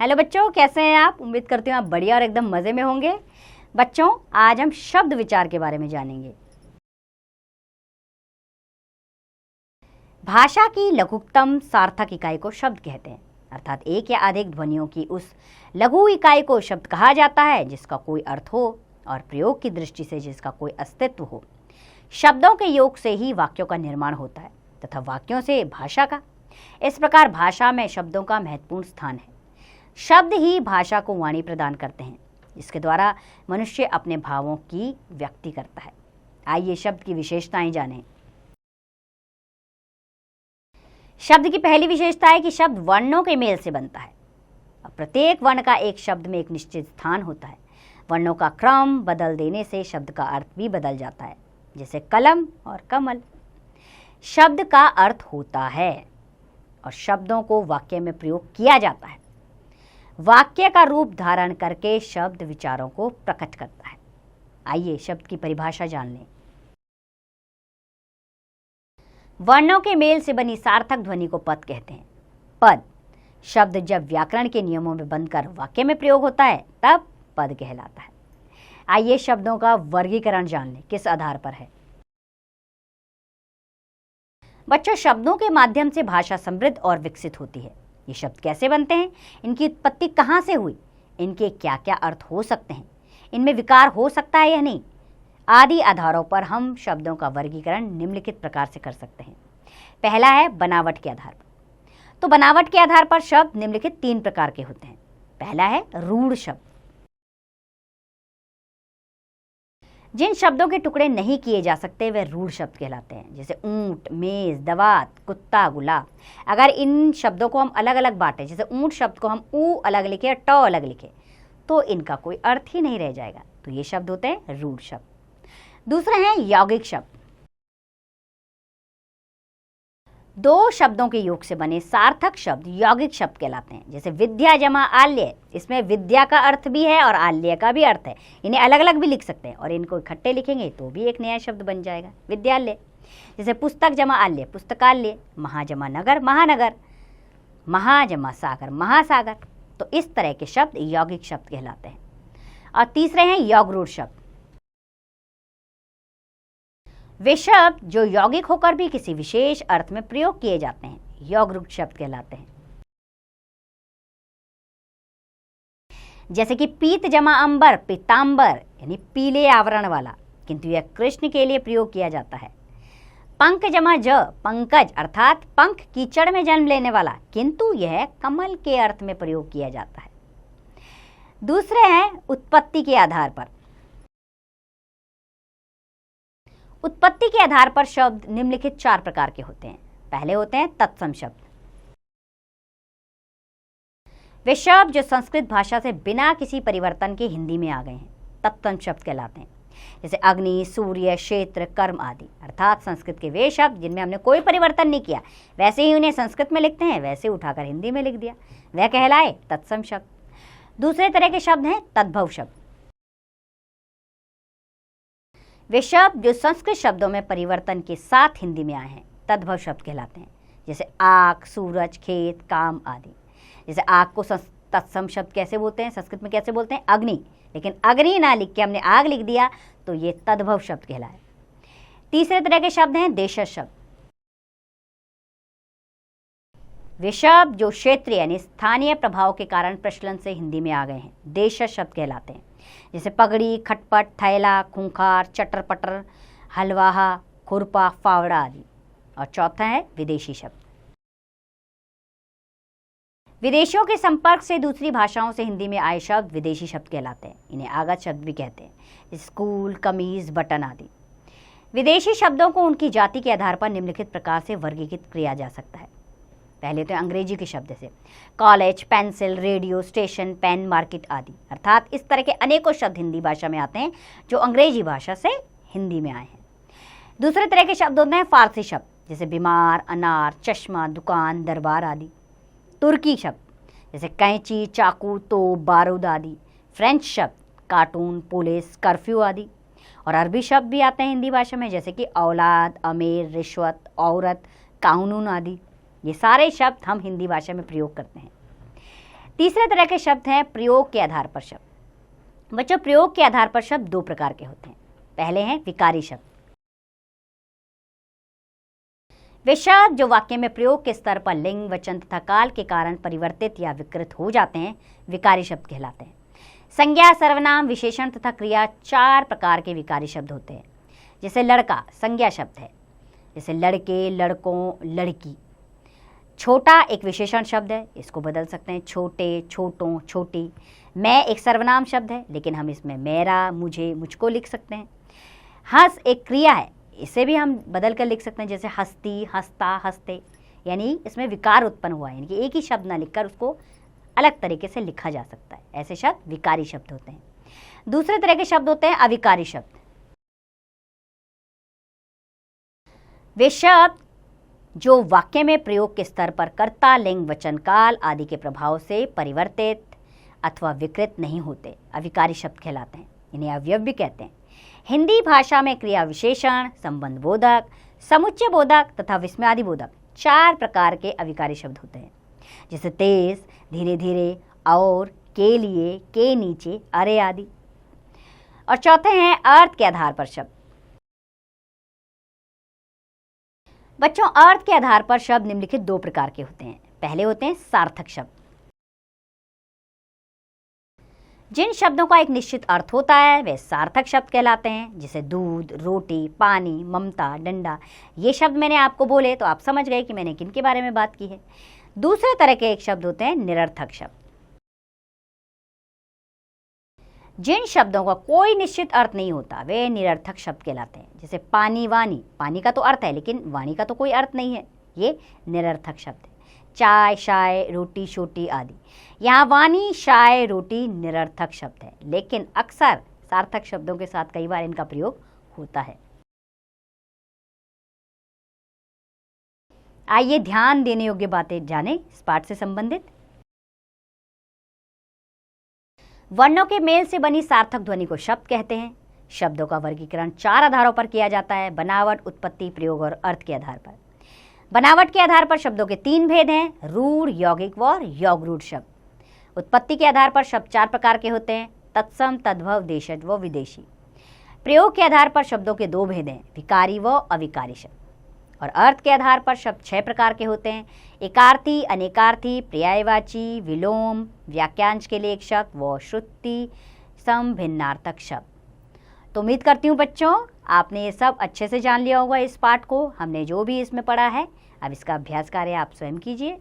Hello बच्चों, कैसे हैं आप? उम्मीद करती हूँ आप बढ़िया और एकदम मज़े में होंगे। बच्चों, आज हम शब्द विचार के बारे में जानेंगे। भाषा की लघुतम सार्थक इकाई को शब्द कहते हैं, अर्थात एक या अधिक ध्वनियों की उस लघु इकाई को शब्द कहा जाता है जिसका कोई अर्थ हो और प्रयोग की दृष्टि से जिसका कोई अस्तित्व हो। शब्दों के योग से ही वाक्यों का निर्माण होता है तथा वाक्यों से भाषा का। इस प्रकार भाषा में शब्दों का महत्वपूर्ण स्थान है। शब्द ही भाषा को वाणी प्रदान करते हैं, इसके द्वारा मनुष्य अपने भावों की व्यक्ति करता है। आइए शब्द की विशेषताएं जानें। शब्द की पहली विशेषता है कि शब्द वर्णों के मेल से बनता है। अब प्रत्येक वर्ण का एक शब्द में एक निश्चित स्थान होता है। वर्णों का क्रम बदल देने से शब्द का अर्थ भी बदल जाता है, जैसे कलम और कमल। शब्द का अर्थ होता है और शब्दों को वाक्य में प्रयोग किया जाता है। वाक्य का रूप धारण करके शब्द विचारों को प्रकट करता है। आइए शब्द की परिभाषा जान लें। वर्णों के मेल से बनी सार्थक ध्वनि को पद कहते हैं। पद शब्द जब व्याकरण के नियमों में बनकर वाक्य में प्रयोग होता है तब पद कहलाता है। आइए शब्दों का वर्गीकरण जान लें, किस आधार पर है। बच्चों, शब्दों के माध्यम से भाषा समृद्ध और विकसित होती है। ये शब्द कैसे बनते हैं, इनकी उत्पत्ति कहाँ से हुई, इनके क्या क्या अर्थ हो सकते हैं, इनमें विकार हो सकता है या नहीं, आदि आधारों पर हम शब्दों का वर्गीकरण निम्नलिखित प्रकार से कर सकते हैं। पहला है बनावट के आधार पर। तो बनावट के आधार पर शब्द निम्नलिखित 3 प्रकार के होते हैं। पहला है रूढ़ शब्द। जिन शब्दों के टुकड़े नहीं किए जा सकते वे रूढ़ शब्द कहलाते हैं, जैसे ऊंट, मेज, दवात, कुत्ता, गुलाब। अगर इन शब्दों को हम अलग अलग बांटें, जैसे ऊंट शब्द को हम ऊ अलग लिखे और ट अलग लिखे, तो इनका कोई अर्थ ही नहीं रह जाएगा। तो ये शब्द होते हैं रूढ़ शब्द। दूसरे हैं यौगिक शब्द। 2 शब्दों के योग से बने सार्थक शब्द यौगिक शब्द कहलाते हैं, जैसे विद्या जमा आल्य। इसमें विद्या का अर्थ भी है और आल्य का भी अर्थ है। इन्हें अलग अलग भी लिख सकते हैं और इनको इकट्ठे लिखेंगे तो भी एक नया शब्द बन जाएगा, विद्यालय। जैसे पुस्तक जमा आल्य, पुस्तकालय। महा जमा नगर, महानगर। महा जमा सागर, महासागर। तो इस तरह के शब्द यौगिक शब्द कहलाते हैं। और तीसरे हैं यौगरूढ़ शब्द। वे शब्द जो यौगिक होकर भी किसी विशेष अर्थ में प्रयोग किए जाते हैं यौगरूढ़ शब्द कहलाते हैं। जैसे कि पीत जमा अंबर, पीतांबर, यानी पीले आवरण वाला, किंतु यह कृष्ण के लिए प्रयोग किया जाता है। पंक जमा ज, पंकज, अर्थात पंख कीचड़ में जन्म लेने वाला, किंतु यह कमल के अर्थ में प्रयोग किया जाता है। दूसरे हैं उत्पत्ति के आधार पर। उत्पत्ति के आधार पर शब्द निम्नलिखित 4 प्रकार के होते हैं। पहले होते हैं तत्सम शब्द। वे शब्द जो संस्कृत भाषा से बिना किसी परिवर्तन के हिंदी में आ गए हैं तत्सम शब्द कहलाते हैं, जैसे अग्नि, सूर्य, क्षेत्र, कर्म आदि। अर्थात संस्कृत के वे शब्द जिनमें हमने कोई परिवर्तन नहीं किया, वैसे ही उन्हें संस्कृत में लिखते हैं, वैसे उठाकर हिंदी में लिख दिया, वह कहलाए तत्सम शब्द। दूसरे तरह के शब्द हैं तद्भव शब्द। वे शब्द जो संस्कृत शब्दों में परिवर्तन के साथ हिंदी में आए हैं तद्भव शब्द कहलाते हैं, जैसे आग, सूरज, खेत, काम आदि। जैसे आग को तत्सम शब्द कैसे बोलते हैं, संस्कृत में कैसे बोलते हैं, अग्नि, लेकिन अग्नि ना लिख के हमने आग लिख दिया तो ये तद्भव शब्द कहलाए। तीसरे तरह के शब्द हैं देशज शब्द। वे शब्द जो क्षेत्रीय यानी स्थानीय प्रभाव के कारण प्रचलन से हिंदी में आ गए हैं देशज शब्द कहलाते हैं, जैसे पगड़ी, खटपट, थैला, खूंखार, चटर पटर, हलवाहा, खुरपा, फावड़ा आदि। और चौथा है विदेशी शब्द। विदेशियों के संपर्क से दूसरी भाषाओं से हिंदी में आए शब्द विदेशी शब्द कहलाते हैं। इन्हें आगत शब्द भी कहते हैं, स्कूल, कमीज, बटन आदि। विदेशी शब्दों को उनकी जाति के आधार पर निम्नलिखित प्रकार से वर्गीकृत किया जा सकता है। पहले तो अंग्रेजी के शब्द से college, pencil, radio, station, pen, market आदि। अर्थात इस तरह के अनेकों शब्द हिंदी भाषा में आते हैं जो अंग्रेजी भाषा से हिंदी में आए हैं। दूसरे तरह के शब्द होते हैं फारसी शब्द, जैसे बीमार, अनार, चश्मा, दुकान, दरबार आदि। तुर्की शब्द जैसे कैंची, चाकू, तोप, बारूद आदि। फ्रेंच शब्द कार्टून, पुलिस, कर्फ्यू आदि। और अरबी शब्द भी आते हैं हिंदी भाषा में, जैसे कि औलाद, अमीर, रिश्वत, औरत, कानून आदि। ये सारे शब्द हम हिंदी भाषा में प्रयोग करते हैं। तीसरे तरह के शब्द हैं प्रयोग के आधार पर शब्द। बच्चों, प्रयोग के आधार पर शब्द दो प्रकार के होते हैं। पहले हैं विकारी शब्द। वे शब्द जो वाक्य में प्रयोग के स्तर पर लिंग, वचन तथा काल के कारण परिवर्तित या विकृत हो जाते हैं, विकारी शब्द कहलाते हैं। संज्ञा, सर्वनाम, विशेषण तथा क्रिया 4 प्रकार के विकारी शब्द होते हैं। जैसे लड़का संज्ञा शब्द है, जैसे लड़के, लड़कों, लड़की। छोटा एक विशेषण शब्द है, इसको बदल सकते हैं छोटे, छोटों, छोटी। मैं एक सर्वनाम शब्द है, लेकिन हम इसमें मेरा, मुझे, मुझको लिख सकते हैं। हंस एक क्रिया है, इसे भी हम बदल कर लिख सकते हैं, जैसे हस्ती, हंसता, हंसते। यानी इसमें विकार उत्पन्न हुआ है, यानी कि एक ही शब्द ना लिखकर उसको अलग तरीके से लिखा जा सकता है। ऐसे शब्द विकारी शब्द होते हैं। दूसरे तरह के शब्द होते हैं अविकारी शब्द। वे शब्द जो वाक्य में प्रयोग के स्तर पर कर्ता, लिंग, वचन, काल आदि के प्रभाव से परिवर्तित अथवा विकृत नहीं होते, अविकारी शब्द कहलाते हैं। इन्हें अवयव भी कहते हैं। हिंदी भाषा में क्रिया विशेषण, संबंध बोधक, समुच्चय बोधक तथा विस्मयादि बोधक 4 प्रकार के अविकारी शब्द होते हैं। जैसे तेज, धीरे धीरे, और, के लिए, के नीचे, अरे आदि। और चौथे हैं अर्थ के आधार पर शब्द। बच्चों, अर्थ के आधार पर शब्द निम्नलिखित 2 प्रकार के होते हैं। पहले होते हैं सार्थक शब्द। जिन शब्दों का एक निश्चित अर्थ होता है वे सार्थक शब्द कहलाते हैं। जैसे दूध, रोटी, पानी, ममता, डंडा। ये शब्द मैंने आपको बोले तो आप समझ गए कि मैंने किन के बारे में बात की है। दूसरे तरह के एक शब्द होते हैं निरर्थक शब्द। जिन शब्दों का कोई निश्चित अर्थ नहीं होता वे निरर्थक शब्द कहलाते हैं। जैसे पानी, वाणी। पानी का तो अर्थ है, लेकिन वाणी का तो कोई अर्थ नहीं है, ये निरर्थक शब्द है। चाय, शाय, रोटी, छोटी आदि। यहाँ वाणी, शाय, रोटी निरर्थक शब्द है, लेकिन अक्सर सार्थक शब्दों के साथ कई बार इनका प्रयोग होता है। आइए ध्यान देने योग्य बातें जानें इस पाठ से संबंधित। वर्णों के मेल से बनी सार्थक ध्वनि को शब्द कहते हैं। शब्दों का वर्गीकरण 4 आधारों पर किया जाता है: बनावट, उत्पत्ति, प्रयोग और अर्थ के आधार पर। बनावट के आधार पर शब्दों के 3 भेद हैं: रूढ़, यौगिक व यौगरूढ़ शब्द। उत्पत्ति के आधार पर शब्द 4 प्रकार के होते हैं: तत्सम, तद्भव, देशज व विदेशी। प्रयोग के आधार पर शब्दों के 2 भेद हैं: विकारी व अविकारी शब्द। और अर्थ के आधार पर शब्द 6 प्रकार के होते हैं: एकार्थी, अनेकार्थी, पर्यायवाची, विलोम, वाक्यांश के लिए एक शब्द व श्रुति समभिन्नार्थक शब्द। तो उम्मीद करती हूँ बच्चों आपने ये सब अच्छे से जान लिया होगा इस पाठ को। हमने जो भी इसमें पढ़ा है, अब इसका अभ्यास कार्य आप स्वयं कीजिए।